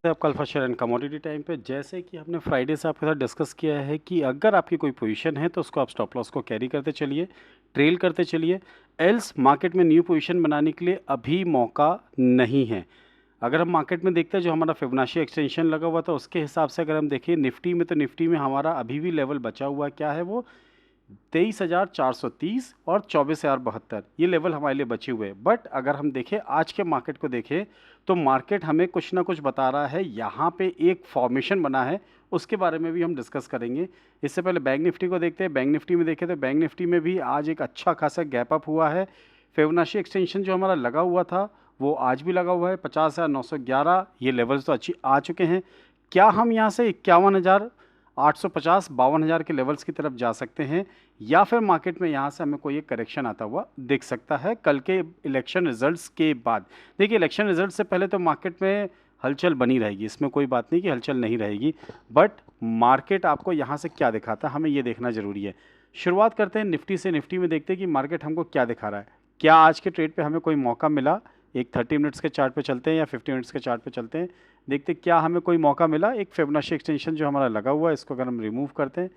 है आपका alpha share and commodity time पे। जैसे कि हमने फ्राइडे से आपके साथ डिस्कस किया है कि अगर आपकी कोई पोजीशन है तो उसको आप स्टॉप लॉस को कैरी करते चलिए, ट्रेल करते चलिए, एल्स मार्केट में न्यू पोजीशन बनाने के लिए अभी मौका नहीं है। अगर हम मार्केट में देखते हैं जो हमारा फिबोनाची एक्सटेंशन लगा हुआ था उसके हिसाब से अगर हम देखें निफ्टी में, तो निफ्टी में हमारा अभी भी लेवल बचा हुआ क्या है, वो 23,430 और 24,072 ये लेवल हमारे लिए बचे हुए हैं। बट अगर हम देखें आज के मार्केट को देखें तो मार्केट हमें कुछ ना कुछ बता रहा है। यहाँ पे एक फॉर्मेशन बना है, उसके बारे में भी हम डिस्कस करेंगे। इससे पहले बैंक निफ्टी को देखते हैं। बैंक निफ्टी में देखें तो बैंक निफ्टी में भी आज एक अच्छा खासा गैप अप हुआ है। फिबोनाची एक्सटेंशन जो हमारा लगा हुआ था वो आज भी लगा हुआ है 50,911। ये लेवल्स तो अच्छी आ चुके हैं। क्या हम यहाँ से 51,850 52,000 के लेवल्स की तरफ जा सकते हैं, या फिर मार्केट में यहाँ से हमें कोई एक करेक्शन आता हुआ दिख सकता है कल के इलेक्शन रिजल्ट्स के बाद। देखिए, इलेक्शन रिजल्ट से पहले तो मार्केट में हलचल बनी रहेगी, इसमें कोई बात नहीं कि हलचल नहीं रहेगी। बट मार्केट आपको यहाँ से क्या दिखाता है, हमें ये देखना ज़रूरी है। शुरुआत करते हैं निफ्टी से। निफ्टी में देखते हैं कि मार्केट हमको क्या दिखा रहा है। क्या आज के ट्रेड पे हमें कोई मौका मिला? एक 30 मिनट्स के चार्ट पे चलते हैं या 50 मिनट्स के चार्ट पे चलते हैं, देखते क्या हमें कोई मौका मिला। एक फिबोनाची एक्सटेंशन जो हमारा लगा हुआ है, इसको अगर हम रिमूव करते हैं,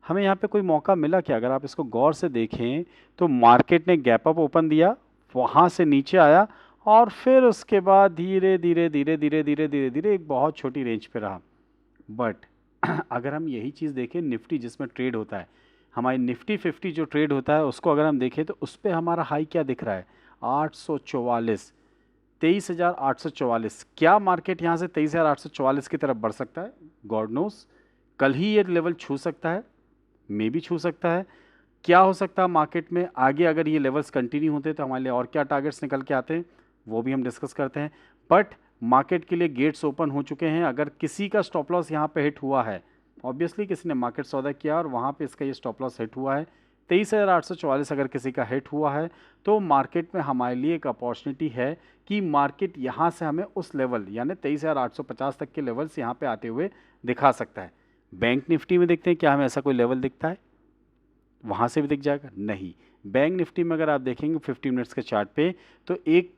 हमें यहाँ पे कोई मौका मिला क्या? अगर आप इसको गौर से देखें तो मार्केट ने गैप अप ओपन दिया, वहाँ से नीचे आया और फिर उसके बाद धीरे धीरे धीरे धीरे धीरे धीरे धीरे एक बहुत छोटी रेंज पे रहा। बट अगर हम यही चीज़ देखें निफ्टी जिसमें ट्रेड होता है, हमारी निफ्टी 50 जो ट्रेड होता है उसको अगर हम देखें तो उस पर हमारा हाई क्या दिख रहा है? 844, 23,844। क्या मार्केट यहाँ से 23,844 की तरफ बढ़ सकता है? God knows. कल ही ये लेवल छू सकता है, मे भी छू सकता है। क्या हो सकता है मार्केट में आगे? अगर ये लेवल्स कंटिन्यू होते तो हमारे लिए और क्या टारगेट्स निकल के आते हैं, वो भी हम डिस्कस करते हैं। बट मार्केट के लिए गेट्स ओपन हो चुके हैं। अगर किसी का स्टॉप लॉस यहाँ पे हिट हुआ है, ऑब्वियसली किसी ने मार्केट सौदा किया और वहाँ पे इसका ये स्टॉप लॉस हिट हुआ है 23,844। अगर किसी का हिट हुआ है तो मार्केट में हमारे लिए एक अपॉर्चुनिटी है कि मार्केट यहाँ से हमें उस लेवल यानी 23,850 तक के लेवल्स यहाँ पे आते हुए दिखा सकता है। बैंक निफ्टी में देखते हैं क्या हमें ऐसा कोई लेवल दिखता है, वहाँ से भी दिख जाएगा? नहीं। बैंक निफ्टी में अगर आप देखेंगे 50 मिनट्स के चार्ट पे तो एक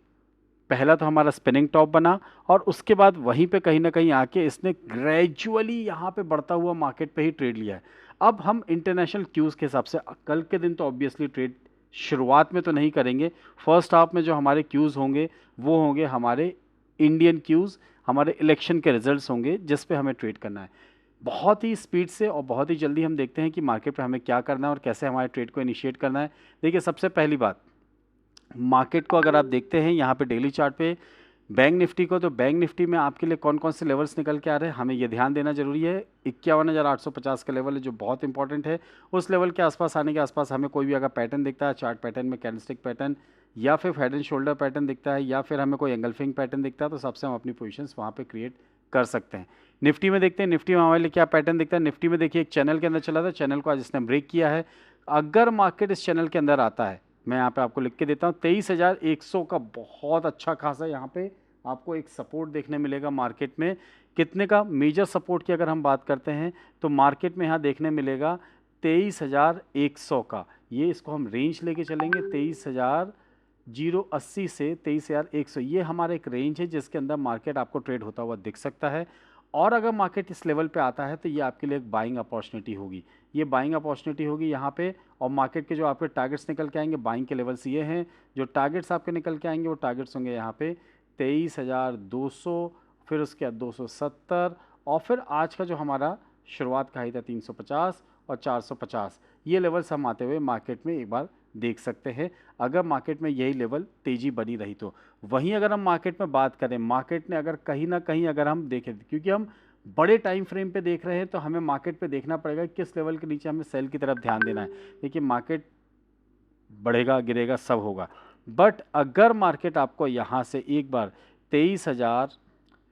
पहला तो हमारा स्पिनिंग टॉप बना और उसके बाद वहीं पे कहीं ना कहीं आके इसने ग्रेजुअली यहाँ पे बढ़ता हुआ मार्केट पे ही ट्रेड लिया है। अब हम इंटरनेशनल क्यूज़ के हिसाब से कल के दिन तो ऑब्वियसली ट्रेड शुरुआत में तो नहीं करेंगे। फर्स्ट हाफ में जो हमारे क्यूज़ होंगे वो होंगे हमारे इंडियन क्यूज़, हमारे इलेक्शन के रिजल्ट्स होंगे जिस पे हमें ट्रेड करना है। बहुत ही स्पीड से और बहुत ही जल्दी हम देखते हैं कि मार्केट पे हमें क्या करना है और कैसे हमारे ट्रेड को इनिशिएट करना है। देखिए, सबसे पहली बात, मार्केट को अगर आप देखते हैं यहाँ पे डेली चार्ट पे बैंक निफ्टी को, तो बैंक निफ्टी में आपके लिए कौन कौन से लेवल्स निकल के आ रहे हैं हमें ये ध्यान देना जरूरी है। 51,850 का लेवल है जो बहुत इंपॉर्टेंट है। उस लेवल के आसपास आने के आसपास हमें कोई भी अगर पैटर्न दिखता है, चार्ट पैटर्न में कैंडलस्टिक पैटर्न या फिर हेड एंड शोल्डर पैटर्न दिखता है या फिर हमें कोई एंगल्फिंग पैटर्न दिखता है, तो सबसे हम अपनी पोजीशंस वहाँ पे क्रिएट कर सकते हैं। निफ्टी में देखते हैं, निफ्टी में हमारे लिए क्या पैटर्न दिखता है। निफ्टी में देखिए एक चैनल के अंदर चला था, चैनल को आज इसने ब्रेक किया है। अगर मार्केट इस चैनल के अंदर आता है, मैं यहाँ पे आपको लिख के देता हूँ, 23,100 का बहुत अच्छा खासा यहाँ पे आपको एक सपोर्ट देखने मिलेगा मार्केट में। कितने का? मेजर सपोर्ट की अगर हम बात करते हैं तो मार्केट में यहाँ देखने मिलेगा 23,100 का। ये इसको हम रेंज लेके चलेंगे 23,080 से 23,100। ये हमारा एक रेंज है जिसके अंदर मार्केट आपको ट्रेड होता हुआ दिख सकता है। और अगर मार्केट इस लेवल पे आता है तो ये आपके लिए एक बाइंग अपॉर्चुनिटी होगी। ये बाइंग अपॉर्चुनिटी होगी यहाँ पे। और मार्केट के जो आपके टारगेट्स निकल के आएंगे, बाइंग के लेवल्स ये हैं। जो टारगेट्स आपके निकल के आएंगे वो टारगेट्स होंगे यहाँ पे 23,200, फिर उसके बाद 270 और फिर आज का जो हमारा शुरुआत का ही था 350 और 450। ये लेवल्स हम आते हुए मार्केट में एक बार देख सकते हैं अगर मार्केट में यही लेवल तेज़ी बनी रही तो। वहीं अगर हम मार्केट में बात करें, मार्केट ने अगर कहीं ना कहीं अगर हम देखें, क्योंकि हम बड़े टाइम फ्रेम पे देख रहे हैं तो हमें मार्केट पे देखना पड़ेगा किस लेवल के नीचे हमें सेल की तरफ ध्यान देना है। देखिए, मार्केट बढ़ेगा गिरेगा सब होगा, बट अगर मार्केट आपको यहाँ से एक बार 23,000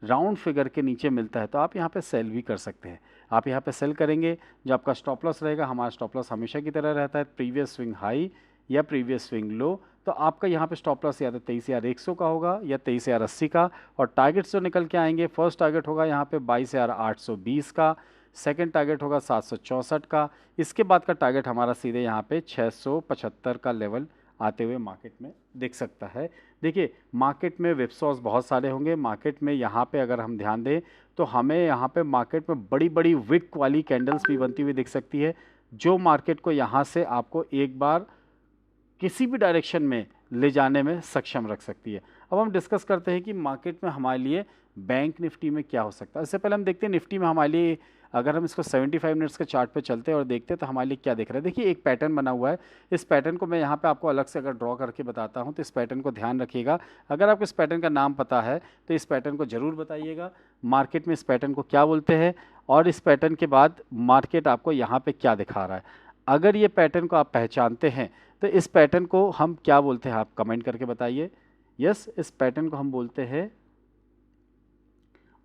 राउंड फिगर के नीचे मिलता है तो आप यहाँ पे सेल भी कर सकते हैं। आप यहाँ पे सेल करेंगे, जो आपका स्टॉप लॉस रहेगा, हमारा स्टॉप लॉस हमेशा की तरह रहता है प्रीवियस स्विंग हाई या प्रीवियस स्विंग लो। तो आपका यहाँ पे स्टॉप लॉस या तो 23,100 का होगा या 23,080 का। और टारगेट्स जो निकल के आएंगे, फर्स्ट टारगेट होगा यहाँ पे 22,820 का, सेकंड टारगेट होगा 764 का। इसके बाद का टारगेट हमारा सीधे यहाँ पे 675 का लेवल आते हुए मार्केट में दिख सकता है। देखिए मार्केट में विप्सॉस बहुत सारे होंगे, मार्केट में यहाँ पे अगर हम ध्यान दें तो हमें यहाँ पे मार्केट में बड़ी बड़ी विक वाली कैंडल्स भी बनती हुई दिख सकती है, जो मार्केट को यहाँ से आपको एक बार किसी भी डायरेक्शन में ले जाने में सक्षम रख सकती है। अब हम डिस्कस करते हैं कि मार्केट में हमारे लिए बैंक निफ्टी में क्या हो सकता है। इससे पहले हम देखते हैं निफ्टी में हमारे लिए, अगर हम इसको 75 मिनट्स के चार्ट पे चलते हैं और देखते हैं तो हमारे लिए क्या दिख रहा है। देखिए एक पैटर्न बना हुआ है, इस पैटर्न को मैं यहाँ पे आपको अलग से अगर ड्रॉ करके बताता हूँ तो इस पैटर्न को ध्यान रखिएगा। अगर आपको इस पैटर्न का नाम पता है तो इस पैटर्न को ज़रूर बताइएगा, मार्केट में इस पैटर्न को क्या बोलते हैं और इस पैटर्न के बाद मार्केट आपको यहाँ पर क्या दिखा रहा है। अगर ये पैटर्न को आप पहचानते हैं तो इस पैटर्न को हम क्या बोलते हैं, आप कमेंट करके बताइए। यस, इस पैटर्न को हम बोलते हैं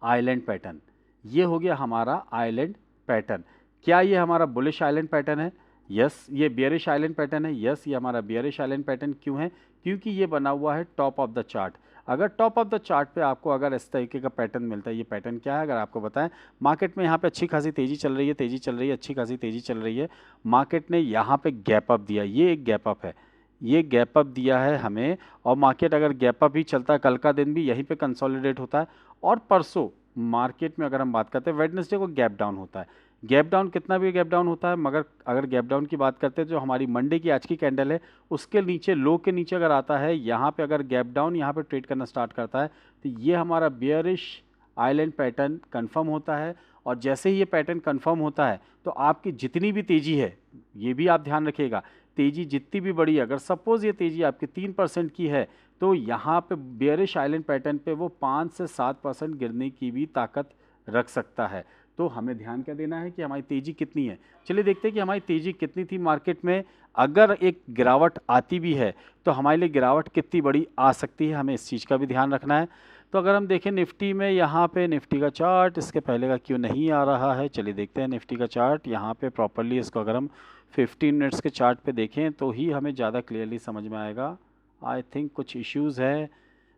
आइलैंड पैटर्न। ये हो गया हमारा आइलैंड पैटर्न। क्या ये हमारा बुलिश आइलैंड पैटर्न है? यस। ये बियरिश आइलैंड पैटर्न है? यस, ये हमारा बियरिश आइलैंड पैटर्न क्यों है? क्योंकि ये बना हुआ है टॉप ऑफ द चार्ट। अगर टॉप ऑफ द चार्ट पे आपको अगर इस तरीके का पैटर्न मिलता है, ये पैटर्न क्या है अगर आपको बताएं, मार्केट में यहाँ पे अच्छी खासी तेज़ी चल रही है, तेज़ी चल रही है, अच्छी खासी तेज़ी चल रही है, मार्केट ने यहाँ पे गैप अप दिया, ये एक गैप अप है, ये गैप अप दिया है हमें, और मार्केट अगर गैप अप ही चलता है, कल का दिन भी यहीं पे कंसोलिडेट होता है, और परसों मार्केट में अगर हम बात करते हैं वेडनेसडे को गैप डाउन होता है। गैप डाउन कितना भी गैप डाउन होता है, मगर अगर गैप डाउन की बात करते हैं जो हमारी मंडे की आज की कैंडल है उसके नीचे, लो के नीचे अगर आता है, यहाँ पे अगर गैप डाउन यहाँ पे ट्रेड करना स्टार्ट करता है तो ये हमारा बियरिश आइलैंड पैटर्न कंफर्म होता है। और जैसे ही ये पैटर्न कंफर्म होता है तो आपकी जितनी भी तेज़ी है, ये भी आप ध्यान रखिएगा, तेज़ी जितनी भी बड़ी है, अगर सपोज़ ये तेज़ी आपकी 3% की है तो यहाँ पे बियरिश आइलैंड पैटर्न पे वो 5 से 7% गिरने की भी ताकत रख सकता है। तो हमें ध्यान क्या देना है कि हमारी तेज़ी कितनी है। चलिए देखते हैं कि हमारी तेज़ी कितनी थी मार्केट में। अगर एक गिरावट आती भी है तो हमारे लिए गिरावट कितनी बड़ी आ सकती है, हमें इस चीज़ का भी ध्यान रखना है। तो अगर हम देखें निफ्टी में, यहाँ पे निफ्टी का चार्ट इसके पहले का क्यों नहीं आ रहा है, चलिए देखते हैं निफ्टी का चार्ट यहाँ पे प्रॉपरली। इसको अगर हम 15 मिनट्स के चार्ट पे देखें तो ही हमें ज़्यादा क्लियरली समझ में आएगा। आई थिंक कुछ इश्यूज़ है,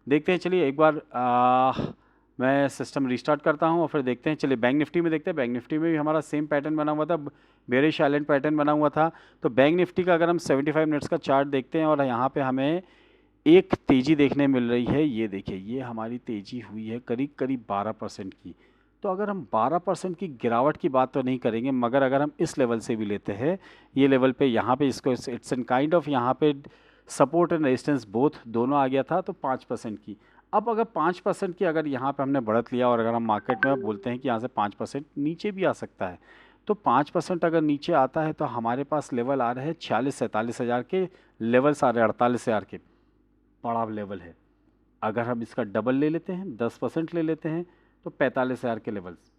देखते हैं। चलिए एक बार मैं सिस्टम रीस्टार्ट करता हूं और फिर देखते हैं। चलिए बैंक निफ्टी में देखते हैं। बैंक निफ्टी में भी हमारा सेम पैटर्न बना हुआ था, बेरिश आइलैंड पैटर्न बना हुआ था। तो बैंक निफ्टी का अगर हम 75 मिनट्स का चार्ट देखते हैं और यहाँ पे हमें एक तेज़ी देखने मिल रही है, ये देखिए, ये हमारी तेज़ी हुई है करीब करीब 12% की। तो अगर हम 12% की गिरावट की बात तो नहीं करेंगे, मगर अगर हम इस लेवल से भी लेते हैं, ये लेवल पे यहाँ पे इसको इट्स एन काइंड ऑफ, यहाँ पे सपोर्ट एंड रेजिस्टेंस बोथ दोनों आ गया था, तो 5% की। अब अगर 5% की अगर यहाँ पे हमने बढ़त लिया और अगर हम मार्केट में बोलते हैं कि यहाँ से 5% नीचे भी आ सकता है, तो 5% अगर नीचे आता है तो हमारे पास लेवल आ रहे हैं 46-47 हज़ार के लेवल्स आ रहे हैं, 48 हज़ार के, बड़ा लेवल है। अगर हम इसका डबल ले लेते हैं, 10% ले लेते हैं, तो 45 हज़ार के लेवल्स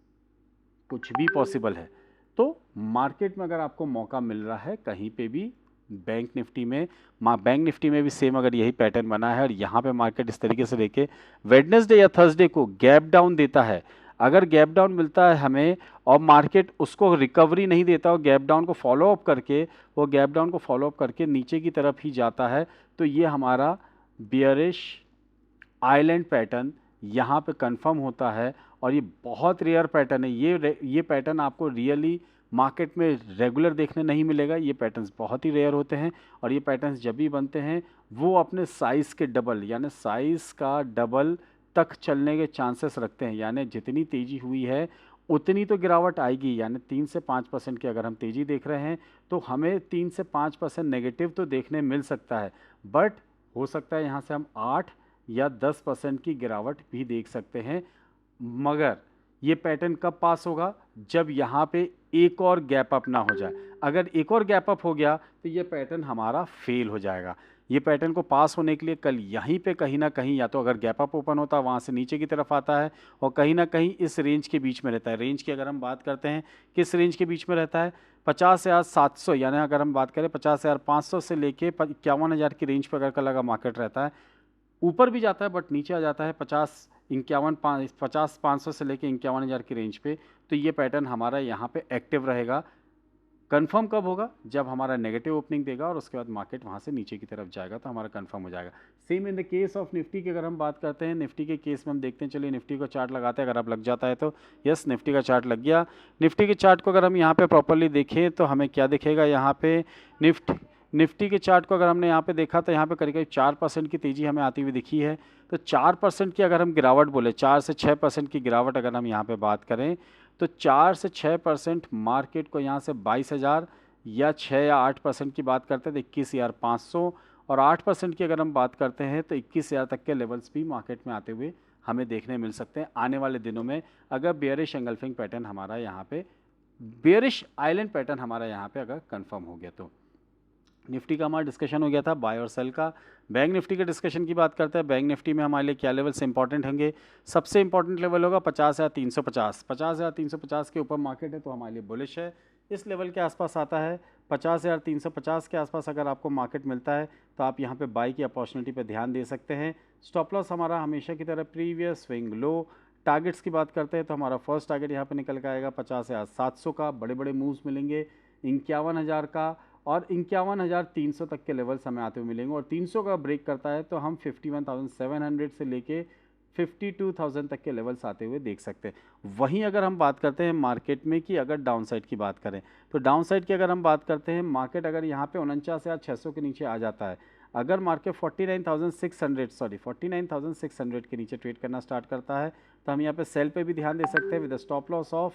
कुछ भी पॉसिबल है। तो मार्केट में अगर आपको मौका मिल रहा है कहीं पे भी, बैंक निफ्टी में, बैंक निफ्टी में भी सेम अगर यही पैटर्न बना है और यहाँ पे मार्केट इस तरीके से लेके वेडनेसडे या थर्सडे को गैप डाउन देता है, अगर गैप डाउन मिलता है हमें और मार्केट उसको रिकवरी नहीं देता और गैप डाउन को फॉलो अप करके, वो गैप डाउन को फॉलो अप करके नीचे की तरफ ही जाता है, तो ये हमारा बियरिश आइलैंड पैटर्न यहाँ पे कंफर्म होता है। और ये बहुत रेयर पैटर्न है, ये पैटर्न आपको रियली मार्केट में रेगुलर देखने नहीं मिलेगा। ये पैटर्न्स बहुत ही रेयर होते हैं और ये पैटर्न्स जब भी बनते हैं वो अपने साइज़ के डबल, यानी साइज़ का डबल तक चलने के चांसेस रखते हैं। यानी जितनी तेज़ी हुई है उतनी तो गिरावट आएगी, यानी 3 से 5% की अगर हम तेज़ी देख रहे हैं तो हमें 3 से 5% नेगेटिव तो देखने मिल सकता है, बट हो सकता है यहाँ से हम 8 या 10% की गिरावट भी देख सकते हैं। मगर ये पैटर्न कब पास होगा, जब यहाँ पे एक और गैप अप ना हो जाए। अगर एक और गैप अप हो गया तो ये पैटर्न हमारा फेल हो जाएगा। ये पैटर्न को पास होने के लिए कल यहीं पे कहीं ना कहीं, या तो अगर गैप अप ओपन होता है वहाँ से नीचे की तरफ आता है और कहीं ना कहीं इस रेंज के बीच में रहता है। रेंज की अगर हम बात करते हैं, किस रेंज के बीच में रहता है, 50,700, यानी अगर हम बात करें 50,500 से लेके 51,000 की रेंज पर अगर कल का मार्केट रहता है, ऊपर भी जाता है बट नीचे आ जाता है 50,500 से लेके 51,000 की रेंज पे, तो ये पैटर्न हमारा यहाँ पे एक्टिव रहेगा। कंफर्म कब होगा, जब हमारा नेगेटिव ओपनिंग देगा और उसके बाद मार्केट वहाँ से नीचे की तरफ जाएगा तो हमारा कंफर्म हो जाएगा। Same in the case of Nifty की अगर हम बात करते हैं, निफ्टी के केस में हम देखते हैं, चलिए निफ्टी को चार्ट लगाते हैं। अगर आप लग जाता है तो यस, निफ्टी का चार्ट लग गया। निफ्टी के चार्ट को अगर हम यहाँ पे प्रॉपरली देखें तो हमें क्या दिखेगा, यहाँ पे निफ्टी के चार्ट को अगर हमने यहाँ पे देखा तो यहाँ पे करीब करीब 4% की तेज़ी हमें आती हुई दिखी है। तो 4% की अगर हम गिरावट बोले, 4 से 6% की गिरावट अगर हम यहाँ पे बात करें तो 4 से 6% मार्केट को यहाँ से 22,000 या 6 या 8% की बात करते हैं तो 21,500, और 8% की अगर हम बात करते हैं तो 21,000 तक के लेवल्स भी मार्केट में आते हुए हमें देखने मिल सकते हैं आने वाले दिनों में, अगर बेयरिश एंगल्फिंग पैटर्न हमारा यहाँ पे, बेयरिश आइलैंड पैटर्न हमारा यहाँ पे अगर कंफर्म हो गया तो। निफ्टी का हमारा डिस्कशन हो गया था बाय और सेल का। बैंक निफ्टी के डिस्कशन की बात करते हैं। बैंक निफ्टी में हमारे लिए क्या लेवल्स इंपॉर्टेंट होंगे? सबसे इंपॉर्टेंट लेवल होगा 50,350। 50,350 के ऊपर मार्केट है तो हमारे लिए बुलिश है। इस लेवल के आसपास आता है 50,350 के आसपास अगर आपको मार्केट मिलता है तो आप यहाँ पे बाई की अपॉर्चुनिटी पे ध्यान दे सकते हैं। स्टॉप लॉस हमारा हमेशा की तरह प्रीवियस स्विंग लो। टारगेट्स की बात करते हैं तो हमारा फर्स्ट टारगेट यहाँ पे निकल के आएगा 50,700 का, बड़े बड़े मूव्स मिलेंगे 51,000 का, और 51,300 तक के लेवल्स हमें आते हुए मिलेंगे। और 300 का ब्रेक करता है तो हम 51,700 से लेके 52,000 तक के लेवल्स आते हुए देख सकते हैं। वहीं अगर हम बात करते हैं मार्केट में कि अगर डाउन साइड की बात करें तो डाउन साइड की अगर हम बात करते हैं, मार्केट अगर यहाँ पे 49,600 के नीचे आ जाता है, अगर मार्केट 49,600 के नीचे ट्रेड करना स्टार्ट करता है तो हम यहाँ पे सेल पे भी ध्यान दे सकते हैं with stop loss of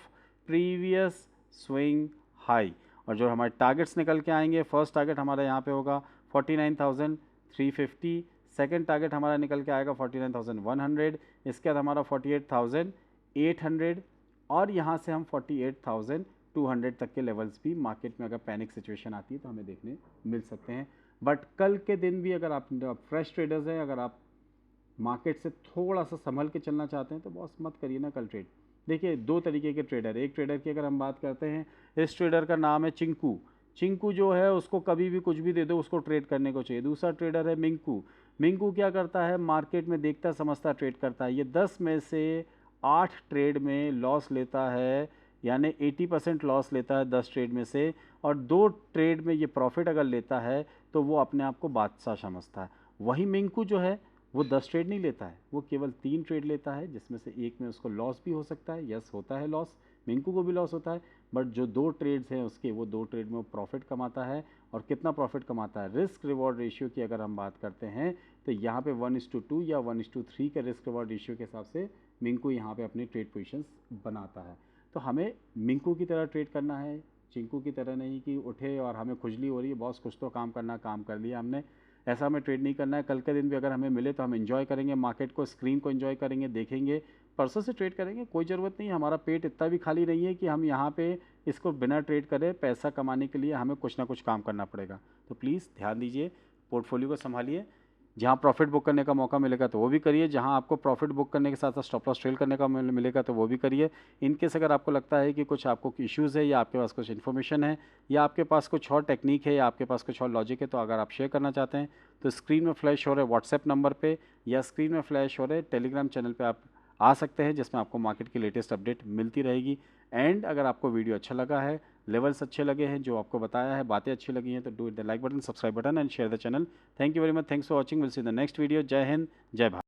previous swing high. और जो हमारे टारगेट्स निकल के आएंगे, फर्स्ट टारगेट हमारा यहाँ पे होगा 49,350, सेकंड टारगेट हमारा निकल के आएगा 49,100, इसके बाद हमारा 48,800, और यहाँ से हम 48,200 तक के लेवल्स भी मार्केट में अगर पैनिक सिचुएशन आती है तो हमें देखने मिल सकते हैं। बट कल के दिन भी अगर आप फ्रेश ट्रेडर्स हैं, अगर आप मार्केट से थोड़ा सा संभल के चलना चाहते हैं तो बॉस मत करिए ना कल ट्रेड। देखिए दो तरीके के ट्रेडर, एक ट्रेडर की अगर हम बात करते हैं, इस ट्रेडर का नाम है चिंकू। चिंकू जो है उसको कभी भी कुछ भी दे दो उसको ट्रेड करने को चाहिए। दूसरा ट्रेडर है मिंकू। मिंकू क्या करता है? मार्केट में देखता समझता ट्रेड करता है। ये 10 में से 8 ट्रेड में लॉस लेता है, यानी 80% लॉस लेता है 10 ट्रेड में से, और 2 ट्रेड में ये प्रॉफिट अगर लेता है तो वो अपने आप को बादशाह समझता है। वही मिंकू जो है वो 10 ट्रेड नहीं लेता है, वो केवल 3 ट्रेड लेता है, जिसमें से एक में उसको लॉस भी हो सकता है। यस, होता है लॉस, मिंकू को भी लॉस होता है, बट जो 2 ट्रेड्स हैं उसके, वो 2 ट्रेड में वो प्रॉफिट कमाता है। और कितना प्रॉफिट कमाता है? रिस्क रिवॉर्ड रेशियो की अगर हम बात करते हैं तो यहाँ पे 1:2 या 1:3 के रिस्क रिवॉर्ड रेशियो के हिसाब से मिंकू यहाँ पे अपनी ट्रेड पोजीशंस बनाता है। तो हमें मिंकू की तरह ट्रेड करना है, चिंकू की तरह नहीं कि उठे और हमें खुजली हो रही है, बॉस कुछ तो काम करना, काम कर लिया हमने, ऐसा हमें ट्रेड नहीं करना है। कल के दिन भी अगर हमें मिले तो हम एंजॉय करेंगे मार्केट को, स्क्रीन को एंजॉय करेंगे, देखेंगे, परसों से ट्रेड करेंगे। कोई ज़रूरत नहीं, हमारा पेट इतना भी खाली नहीं है कि हम यहाँ पे इसको बिना ट्रेड करे पैसा कमाने के लिए हमें कुछ ना कुछ काम करना पड़ेगा। तो प्लीज़ ध्यान दीजिए, पोर्टफोलियो को संभालिए। जहाँ प्रॉफिट बुक करने का मौका मिलेगा तो वो भी करिए, जहाँ आपको प्रॉफिट बुक करने के साथ साथ स्टॉप लॉस ट्रेल करने का मिलेगा तो वो भी करिए। इनकेस अगर आपको लगता है कि कुछ आपको इश्यूज़ है, या आपके पास कुछ इन्फॉर्मेशन है, या आपके पास कुछ और टेक्निक है, या आपके पास कुछ और लॉजिक है, तो अगर आप शेयर करना चाहते हैं तो स्क्रीन में फ्लैश हो रहे व्हाट्सएप नंबर पे या स्क्रीन में फ्लैश हो रहे टेलीग्राम चैनल पे आप आ सकते हैं, जिसमें आपको मार्केट की लेटेस्ट अपडेट मिलती रहेगी। एंड अगर आपको वीडियो अच्छा लगा है, लेवल्स अच्छे लगे हैं, जो आपको बताया है, बातें अच्छी लगी हैं, तो do the like button, subscribe button and share the channel. Thank you very much, thanks for watching, will see the next video. जय हिंद, जय भारत।